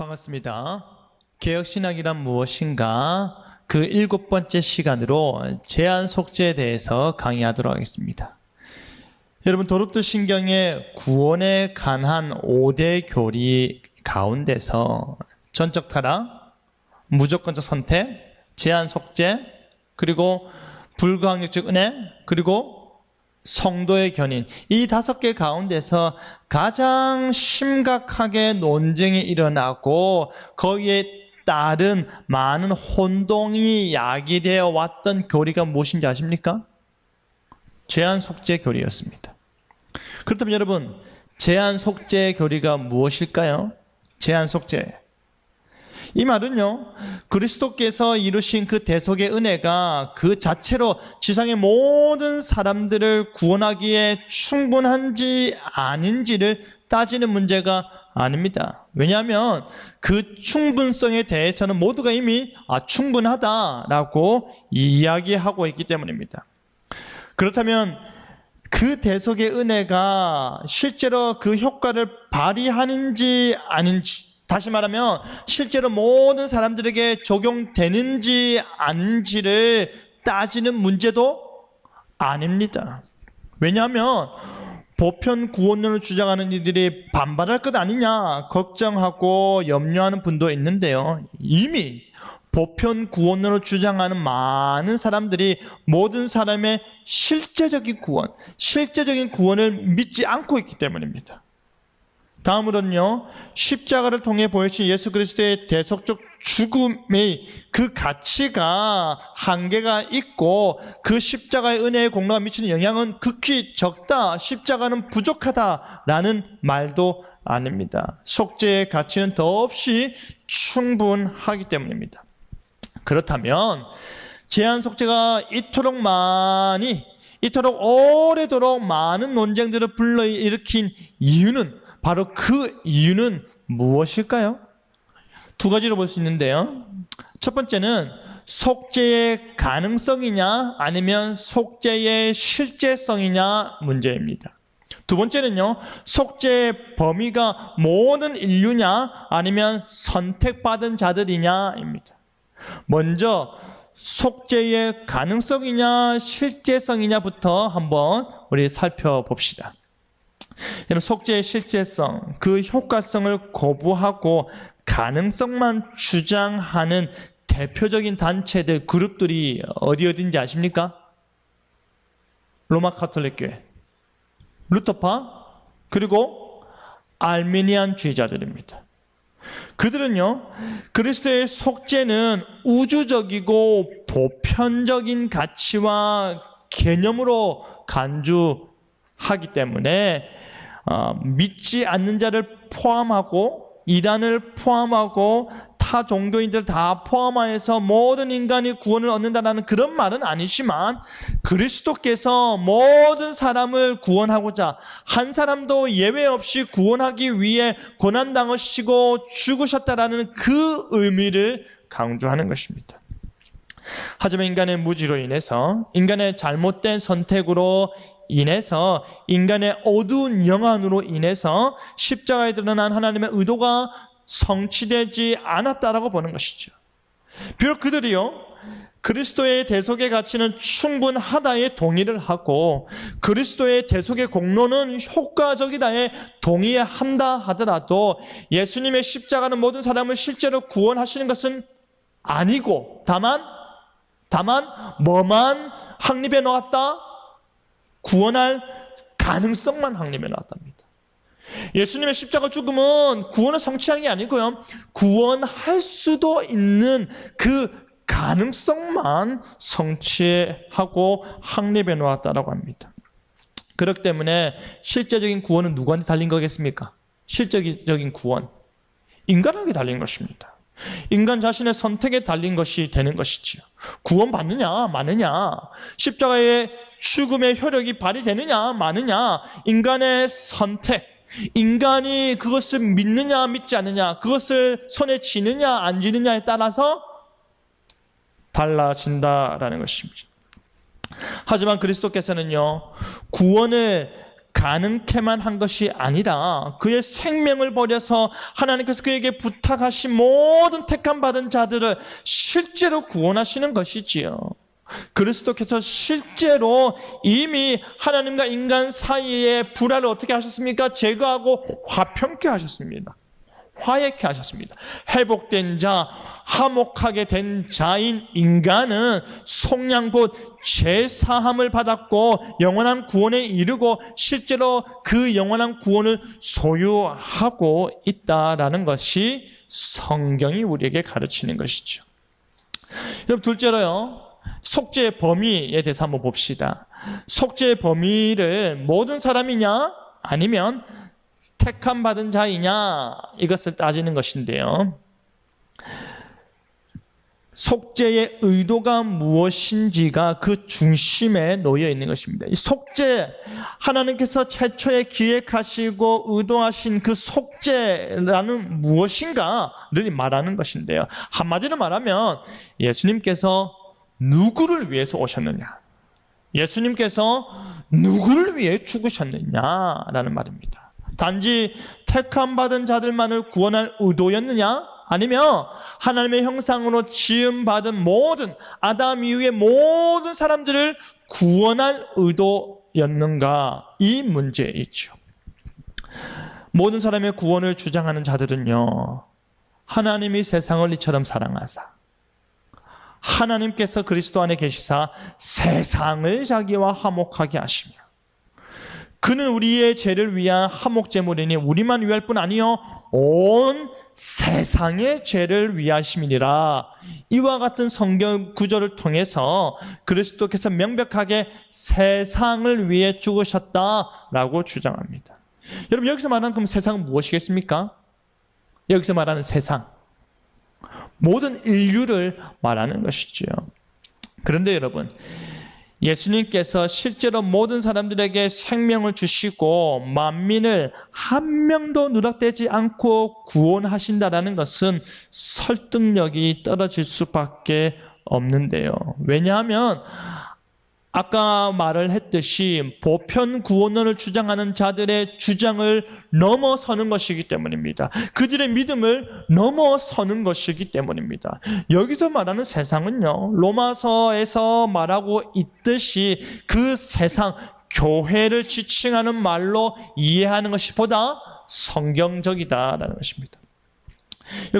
반갑습니다. 개혁신학이란 무엇인가? 그 7번째 시간으로 제한 속죄에 대해서 강의하도록 하겠습니다. 여러분, 도르트 신경의 구원에 관한 5대 교리 가운데서 전적 타락, 무조건적 선택, 제한 속죄, 그리고 불가항력적 은혜, 그리고 성도의 견인, 이 5개 가운데서 가장 심각하게 논쟁이 일어나고 거기에 따른 많은 혼동이 야기되어 왔던 교리가 무엇인지 아십니까? 제한 속죄 교리였습니다. 그렇다면 여러분, 제한 속죄 교리가 무엇일까요? 제한 속죄. 이 말은요, 그리스도께서 이루신 그 대속의 은혜가 그 자체로 지상의 모든 사람들을 구원하기에 충분한지 아닌지를 따지는 문제가 아닙니다. 왜냐하면 그 충분성에 대해서는 모두가 이미 충분하다라고 이야기하고 있기 때문입니다. 그렇다면 그 대속의 은혜가 실제로 그 효과를 발휘하는지 아닌지, 다시 말하면 실제로 모든 사람들에게 적용되는지 아닌지를 따지는 문제도 아닙니다. 왜냐하면 보편 구원론을 주장하는 이들이 반발할 것 아니냐 걱정하고 염려하는 분도 있는데요. 이미 보편 구원론을 주장하는 많은 사람들이 모든 사람의 실제적인 구원을 믿지 않고 있기 때문입니다. 다음으로는요, 십자가를 통해 보여주신 예수 그리스도의 대속적 죽음의 그 가치가 한계가 있고 그 십자가의 은혜의 공로가 미치는 영향은 극히 적다, 십자가는 부족하다라는 말도 아닙니다. 속죄의 가치는 더없이 충분하기 때문입니다. 그렇다면 제한 속죄가 이토록 오래도록 많은 논쟁들을 불러일으킨 이유는, 바로 그 이유는 무엇일까요? 두 가지로 볼 수 있는데요. 첫 번째는 속죄의 가능성이냐 아니면 속죄의 실제성이냐 문제입니다. 두 번째는요, 속죄의 범위가 모든 인류냐 아니면 선택받은 자들이냐입니다. 먼저 속죄의 가능성이냐 실제성이냐부터 한번 우리 살펴봅시다. 여러분, 속죄의 실제성, 그 효과성을 거부하고 가능성만 주장하는 대표적인 단체들, 그룹들이 어딘지 아십니까? 로마 가톨릭 교회, 루터파, 그리고 알미니안주의자들입니다. 그들은요, 그리스도의 속죄는 우주적이고 보편적인 가치와 개념으로 간주하기 때문에 믿지 않는 자를 포함하고 이단을 포함하고 타 종교인들 다 포함하여서 모든 인간이 구원을 얻는다는 그런 말은 아니지만, 그리스도께서 모든 사람을 구원하고자 한 사람도 예외 없이 구원하기 위해 고난당하시고 죽으셨다라는 그 의미를 강조하는 것입니다. 하지만 인간의 무지로 인해서, 인간의 잘못된 선택으로 인해서, 인간의 어두운 영안으로 인해서 십자가에 드러난 하나님의 의도가 성취되지 않았다라고 보는 것이죠. 비록 그들이요, 그리스도의 대속의 가치는 충분하다에 동의를 하고 그리스도의 대속의 공로는 효과적이다에 동의한다 하더라도 예수님의 십자가는 모든 사람을 실제로 구원하시는 것은 아니고 다만 뭐만 확립해 놓았다? 구원할 가능성만 확립해 놓았답니다. 예수님의 십자가 죽음은 구원을 성취한 게 아니고요, 구원할 수도 있는 그 가능성만 성취하고 확립해 놓았다라고 합니다. 그렇기 때문에 실제적인 구원은 누구한테 달린 거겠습니까? 실제적인 구원, 인간에게 달린 것입니다. 인간 자신의 선택에 달린 것이 되는 것이지요. 구원받느냐 마느냐, 십자가의 죽음의 효력이 발휘되느냐 마느냐, 인간의 선택, 인간이 그것을 믿느냐 믿지 않느냐, 그것을 손에 쥐느냐 안 쥐느냐에 따라서 달라진다라는 것입니다. 하지만 그리스도께서는요, 구원을 가능케만 한 것이 아니라 그의 생명을 버려서 하나님께서 그에게 부탁하신 모든 택함 받은 자들을 실제로 구원하시는 것이지요. 그리스도께서 실제로 이미 하나님과 인간 사이의 불화를 어떻게 하셨습니까? 제거하고 화평케 하셨습니다. 화해케 하셨습니다. 회복된 자, 화목하게 된 자인 인간은 속량 곧 죄사함을 받았고 영원한 구원에 이르고 실제로 그 영원한 구원을 소유하고 있다라는 것이 성경이 우리에게 가르치는 것이죠. 그럼 둘째로요, 속죄의 범위에 대해서 한번 봅시다. 속죄의 범위를 모든 사람이냐 아니면 택함 받은 자이냐 이것을 따지는 것인데요. 속죄의 의도가 무엇인지가 그 중심에 놓여 있는 것입니다. 이 속죄, 하나님께서 최초에 기획하시고 의도하신 그 속죄라는 무엇인가를 말하는 것인데요. 한마디로 말하면 예수님께서 누구를 위해서 오셨느냐, 예수님께서 누구를 위해 죽으셨느냐라는 말입니다. 단지 택함 받은 자들만을 구원할 의도였느냐, 아니면 하나님의 형상으로 지음받은 모든 아담 이후의 모든 사람들을 구원할 의도였는가, 이 문제에 있죠. 모든 사람의 구원을 주장하는 자들은요, 하나님이 세상을 이처럼 사랑하사 하나님께서 그리스도 안에 계시사 세상을 자기와 화목하게 하시며 그는 우리의 죄를 위한 화목제물이니 우리만 위할 뿐 아니요 온 세상의 죄를 위하심이니라. 이와 같은 성경 구절을 통해서 그리스도께서 명백하게 세상을 위해 죽으셨다라고 주장합니다. 여러분, 여기서 말하는 그럼 세상은 무엇이겠습니까? 여기서 말하는 세상, 모든 인류를 말하는 것이죠. 그런데 여러분, 예수님께서 실제로 모든 사람들에게 생명을 주시고 만민을 한 명도 누락되지 않고 구원하신다라는 것은 설득력이 떨어질 수밖에 없는데요. 왜냐하면 아까 말을 했듯이 보편 구원론을 주장하는 자들의 주장을 넘어서는 것이기 때문입니다. 그들의 믿음을 넘어서는 것이기 때문입니다. 여기서 말하는 세상은요, 로마서에서 말하고 있듯이 그 세상, 교회를 지칭하는 말로 이해하는 것이 보다 성경적이다라는 것입니다.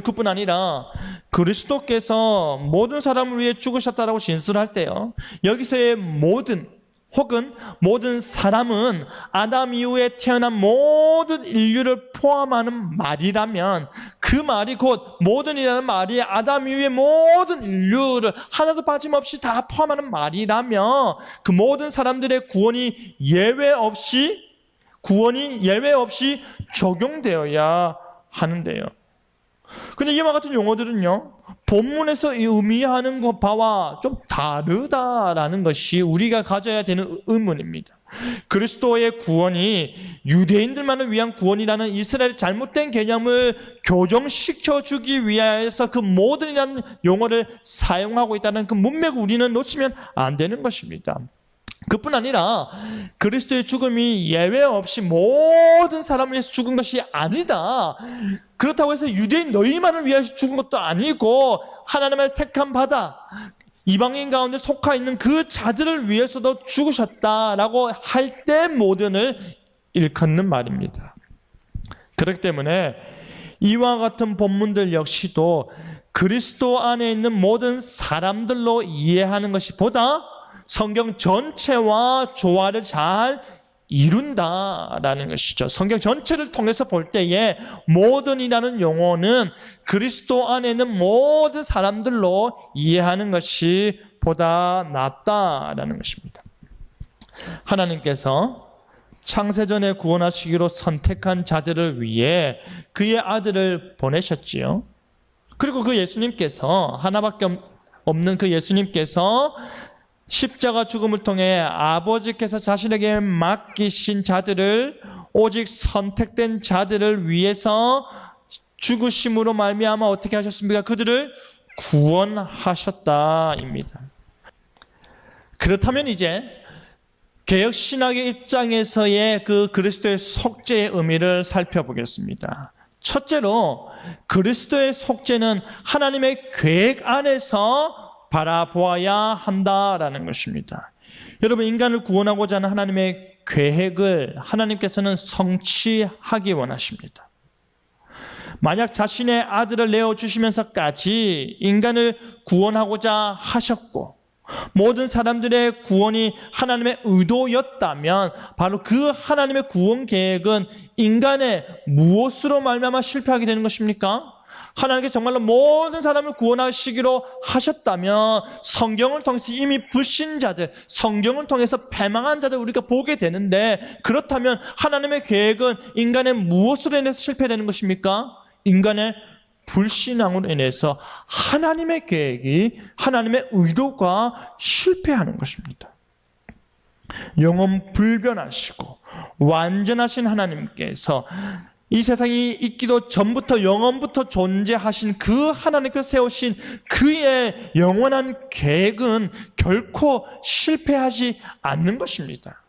그뿐 아니라 그리스도께서 모든 사람을 위해 죽으셨다라고 진술할 때요, 여기서의 모든 혹은 모든 사람은 아담 이후에 태어난 모든 인류를 포함하는 말이라면 그 말이 곧 모든이라는 말이 아담 이후의 모든 인류를 하나도 빠짐없이 다 포함하는 말이라면 그 모든 사람들의 구원이 예외 없이 적용되어야 하는데요. 근데 이와 같은 용어들은요, 본문에서 의미하는 것 바와 좀 다르다라는 것이 우리가 가져야 되는 의문입니다. 그리스도의 구원이 유대인들만을 위한 구원이라는 이스라엘의 잘못된 개념을 교정시켜주기 위해서 그 모든이라는 용어를 사용하고 있다는 그 문맥을 우리는 놓치면 안 되는 것입니다. 그뿐 아니라 그리스도의 죽음이 예외 없이 모든 사람을 위해서 죽은 것이 아니다. 그렇다고 해서 유대인 너희만을 위해서 죽은 것도 아니고 하나님의 택함 받아 이방인 가운데 속하 있는 그 자들을 위해서도 죽으셨다라고 할 때 모든을 일컫는 말입니다. 그렇기 때문에 이와 같은 본문들 역시도 그리스도 안에 있는 모든 사람들로 이해하는 것이 보다 성경 전체와 조화를 잘 이룬다라는 것이죠. 성경 전체를 통해서 볼 때에 모든이라는 용어는 그리스도 안에 있는 모든 사람들로 이해하는 것이 보다 낫다라는 것입니다. 하나님께서 창세전에 구원하시기로 선택한 자들을 위해 그의 아들을 보내셨지요. 그리고 그 예수님께서, 하나밖에 없는 그 예수님께서 십자가 죽음을 통해 아버지께서 자신에게 맡기신 자들을, 오직 선택된 자들을 위해서 죽으심으로 말미암아 어떻게 하셨습니까? 그들을 구원하셨다입니다. 그렇다면 이제 개혁신학의 입장에서의 그 그리스도의 속죄의 의미를 살펴보겠습니다. 첫째로 그리스도의 속죄는 하나님의 계획 안에서 바라보아야 한다라는 것입니다. 여러분, 인간을 구원하고자 하는 하나님의 계획을 하나님께서는 성취하기 원하십니다. 만약 자신의 아들을 내어주시면서까지 인간을 구원하고자 하셨고 모든 사람들의 구원이 하나님의 의도였다면 바로 그 하나님의 구원 계획은 인간의 무엇으로 말미암아 실패하게 되는 것입니까? 하나님께서 정말로 모든 사람을 구원하시기로 하셨다면 성경을 통해서 이미 불신자들, 성경을 통해서 패망한 자들 우리가 보게 되는데, 그렇다면 하나님의 계획은 인간의 무엇으로 인해서 실패되는 것입니까? 인간의 불신앙으로 인해서 하나님의 계획이, 하나님의 의도가 실패하는 것입니다. 영원 불변하시고 완전하신 하나님께서 이 세상이 있기도 전부터 영원부터 존재하신 그 하나님께서 세우신 그의 영원한 계획은 결코 실패하지 않는 것입니다.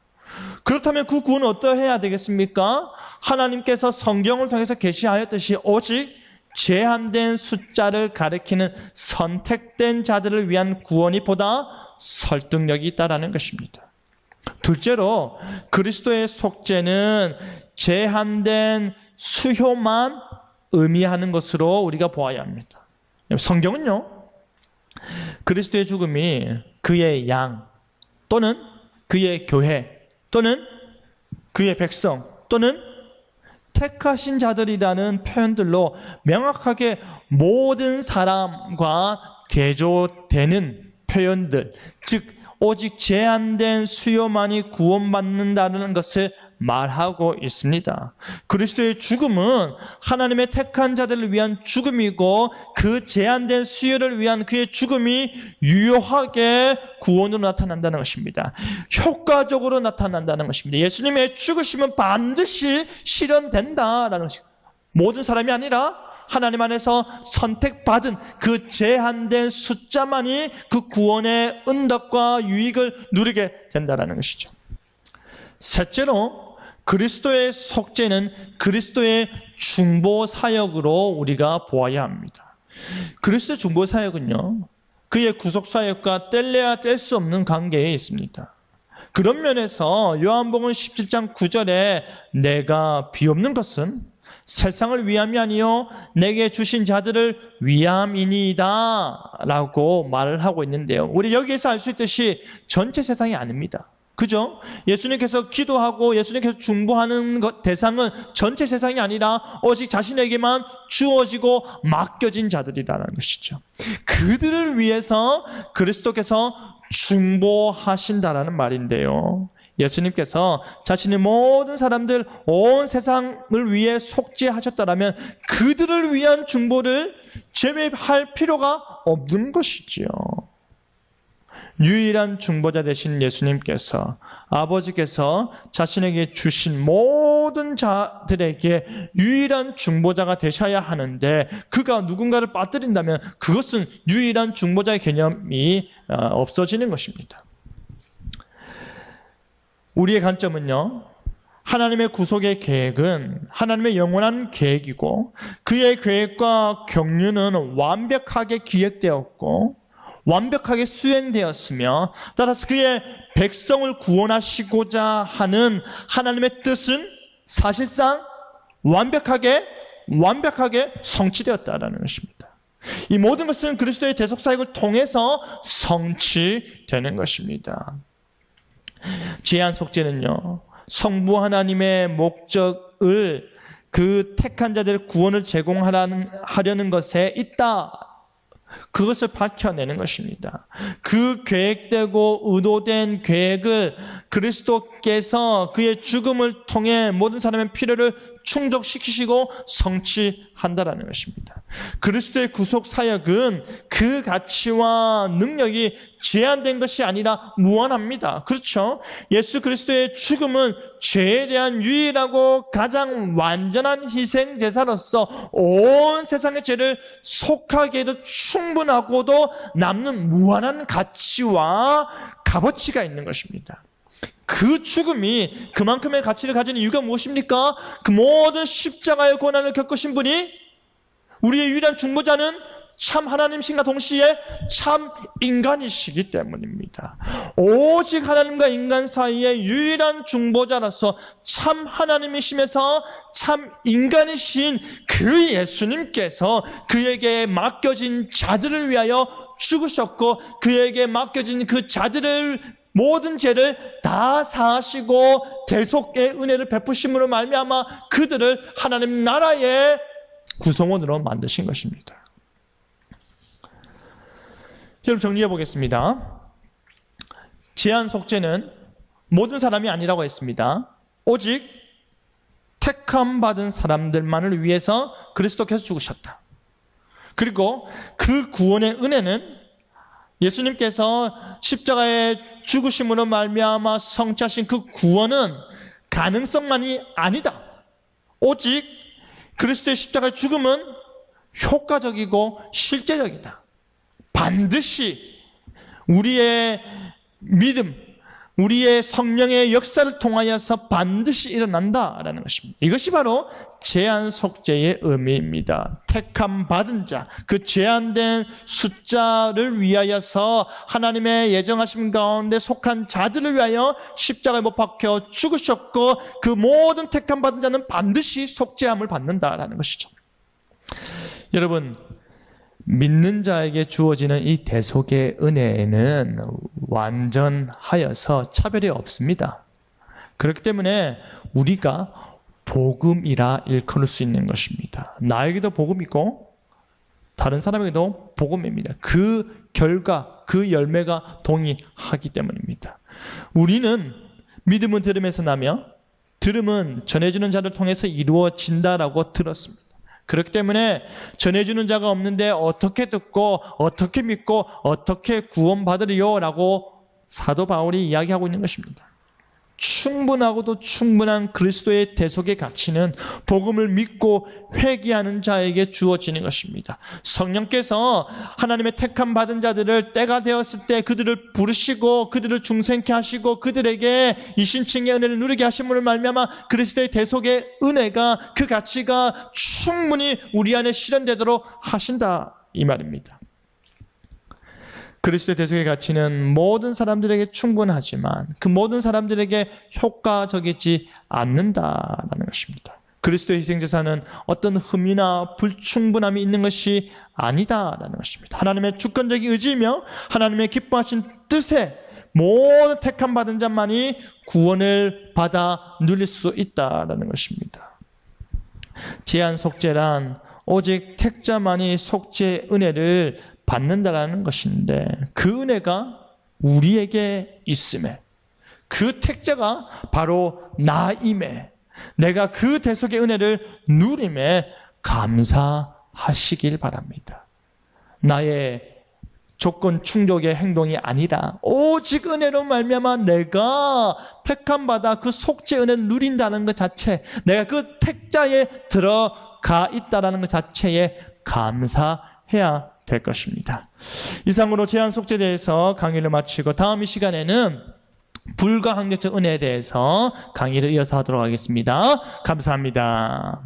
그렇다면 그 구원은 어떠해야 되겠습니까? 하나님께서 성경을 통해서 계시하였듯이 오직 제한된 숫자를 가리키는 선택된 자들을 위한 구원이 보다 설득력이 있다는 것입니다. 둘째로 그리스도의 속죄는 제한된 수효만 의미하는 것으로 우리가 보아야 합니다. 성경은요, 그리스도의 죽음이 그의 양 또는 그의 교회 또는 그의 백성 또는 택하신 자들이라는 표현들로 명확하게 모든 사람과 대조되는 표현들, 즉 오직 제한된 수요만이 구원받는다는 것을 말하고 있습니다. 그리스도의 죽음은 하나님의 택한 자들을 위한 죽음이고 그 제한된 수요를 위한 그의 죽음이 유효하게 구원으로 나타난다는 것입니다. 효과적으로 나타난다는 것입니다. 예수님의 죽으심은 반드시 실현된다라는 것입니다. 모든 사람이 아니라 하나님 안에서 선택받은 그 제한된 숫자만이 그 구원의 은덕과 유익을 누리게 된다는 것이죠. 셋째로 그리스도의 속죄는 그리스도의 중보 사역으로 우리가 보아야 합니다. 그리스도의 중보 사역은요, 그의 구속 사역과 뗄래야 뗄 수 없는 관계에 있습니다. 그런 면에서 요한복음 17장 9절에 내가 비옵는 것은 세상을 위함이 아니요 내게 주신 자들을 위함이니이다 라고 말을 하고 있는데요, 우리 여기에서 알 수 있듯이 전체 세상이 아닙니다. 그죠? 예수님께서 기도하고 예수님께서 중보하는 대상은 전체 세상이 아니라 오직 자신에게만 주어지고 맡겨진 자들이라는 것이죠. 그들을 위해서 그리스도께서 중보하신다라는 말인데요, 예수님께서 자신의 모든 사람들, 온 세상을 위해 속죄하셨다라면 그들을 위한 중보를 제외할 필요가 없는 것이지요. 유일한 중보자 되신 예수님께서, 아버지께서 자신에게 주신 모든 자들에게 유일한 중보자가 되셔야 하는데 그가 누군가를 빠뜨린다면 그것은 유일한 중보자의 개념이 없어지는 것입니다. 우리의 관점은요, 하나님의 구속의 계획은 하나님의 영원한 계획이고 그의 계획과 경륜은 완벽하게 기획되었고 완벽하게 수행되었으며 따라서 그의 백성을 구원하시고자 하는 하나님의 뜻은 사실상 완벽하게 성취되었다는 것입니다. 이 모든 것은 그리스도의 대속사역을 통해서 성취되는 것입니다. 제한 속죄는요, 성부 하나님의 목적을 그 택한 자들의 구원을 제공하려는 것에 있다, 그것을 밝혀내는 것입니다. 그 계획되고 의도된 계획을 그리스도께서 그의 죽음을 통해 모든 사람의 필요를 충족시키시고 성취한다라는 것입니다. 그리스도의 구속 사역은 그 가치와 능력이 제한된 것이 아니라 무한합니다. 그렇죠? 예수 그리스도의 죽음은 죄에 대한 유일하고 가장 완전한 희생 제사로서 온 세상의 죄를 속하게 해도 충분하고도 남는 무한한 가치와 값어치가 있는 것입니다. 그 죽음이 그만큼의 가치를 가지는 이유가 무엇입니까? 그 모든 십자가의 고난을 겪으신 분이 우리의 유일한 중보자는 참 하나님이신가 동시에 참 인간이시기 때문입니다. 오직 하나님과 인간 사이의 유일한 중보자로서 참 하나님이시면서 참 인간이신 그 예수님께서 그에게 맡겨진 자들을 위하여 죽으셨고 그에게 맡겨진 그 자들을 모든 죄를 다 사하시고 대속의 은혜를 베푸심으로 말미암아 그들을 하나님 나라의 구성원으로 만드신 것입니다. 여러분 정리해 보겠습니다. 제한 속죄는 모든 사람이 아니라고 했습니다. 오직 택함 받은 사람들만을 위해서 그리스도께서 죽으셨다. 그리고 그 구원의 은혜는 예수님께서 십자가에 죽으심으로 말미암아 성취하신 그 구원은 가능성만이 아니다. 오직 그리스도의 십자가의 죽음은 효과적이고 실제적이다. 반드시 우리의 믿음, 우리의 성령의 역사를 통하여서 반드시 일어난다라는 것입니다. 이것이 바로 제한 속죄의 의미입니다. 택함 받은 자, 그 제한된 숫자를 위하여서 하나님의 예정하심 가운데 속한 자들을 위하여 십자가에 못 박혀 죽으셨고 그 모든 택함 받은 자는 반드시 속죄함을 받는다라는 것이죠. 여러분, 믿는 자에게 주어지는 이 대속의 은혜는 완전하여서 차별이 없습니다. 그렇기 때문에 우리가 복음이라 일컬을 수 있는 것입니다. 나에게도 복음이고 다른 사람에게도 복음입니다. 그 결과, 그 열매가 동일하기 때문입니다. 우리는 믿음은 들음에서 나며 들음은 전해주는 자를 통해서 이루어진다라고 들었습니다. 그렇기 때문에 전해주는 자가 없는데 어떻게 듣고 어떻게 믿고 어떻게 구원받으리요? 라고 사도 바울이 이야기하고 있는 것입니다. 충분하고도 충분한 그리스도의 대속의 가치는 복음을 믿고 회개하는 자에게 주어지는 것입니다. 성령께서 하나님의 택함 받은 자들을 때가 되었을 때 그들을 부르시고 그들을 중생케 하시고 그들에게 이신칭의 은혜를 누리게 하심으로 말미암아 그리스도의 대속의 은혜가 그 가치가 충분히 우리 안에 실현되도록 하신다 이 말입니다. 그리스도의 대속의 가치는 모든 사람들에게 충분하지만 그 모든 사람들에게 효과적이지 않는다라는 것입니다. 그리스도의 희생제사는 어떤 흠이나 불충분함이 있는 것이 아니다라는 것입니다. 하나님의 주권적인 의지이며 하나님의 기뻐하신 뜻에 모든 택함 받은 자만이 구원을 받아 누릴 수 있다라는 것입니다. 제한 속죄란 오직 택자만이 속죄의 은혜를 받는다라는 것인데 그 은혜가 우리에게 있음에 그 택자가 바로 나임에 내가 그 대속의 은혜를 누림에 감사하시길 바랍니다. 나의 조건 충족의 행동이 아니라 오직 은혜로 말미암아 내가 택함 받아 그 속죄 은혜를 누린다는 것 자체, 내가 그 택자에 들어가 있다는 것 자체에 감사해야 될 것입니다. 이상으로 제한 속죄에 대해서 강의를 마치고 다음 이 시간에는 불가항력적 은혜에 대해서 강의를 이어서 하도록 하겠습니다. 감사합니다.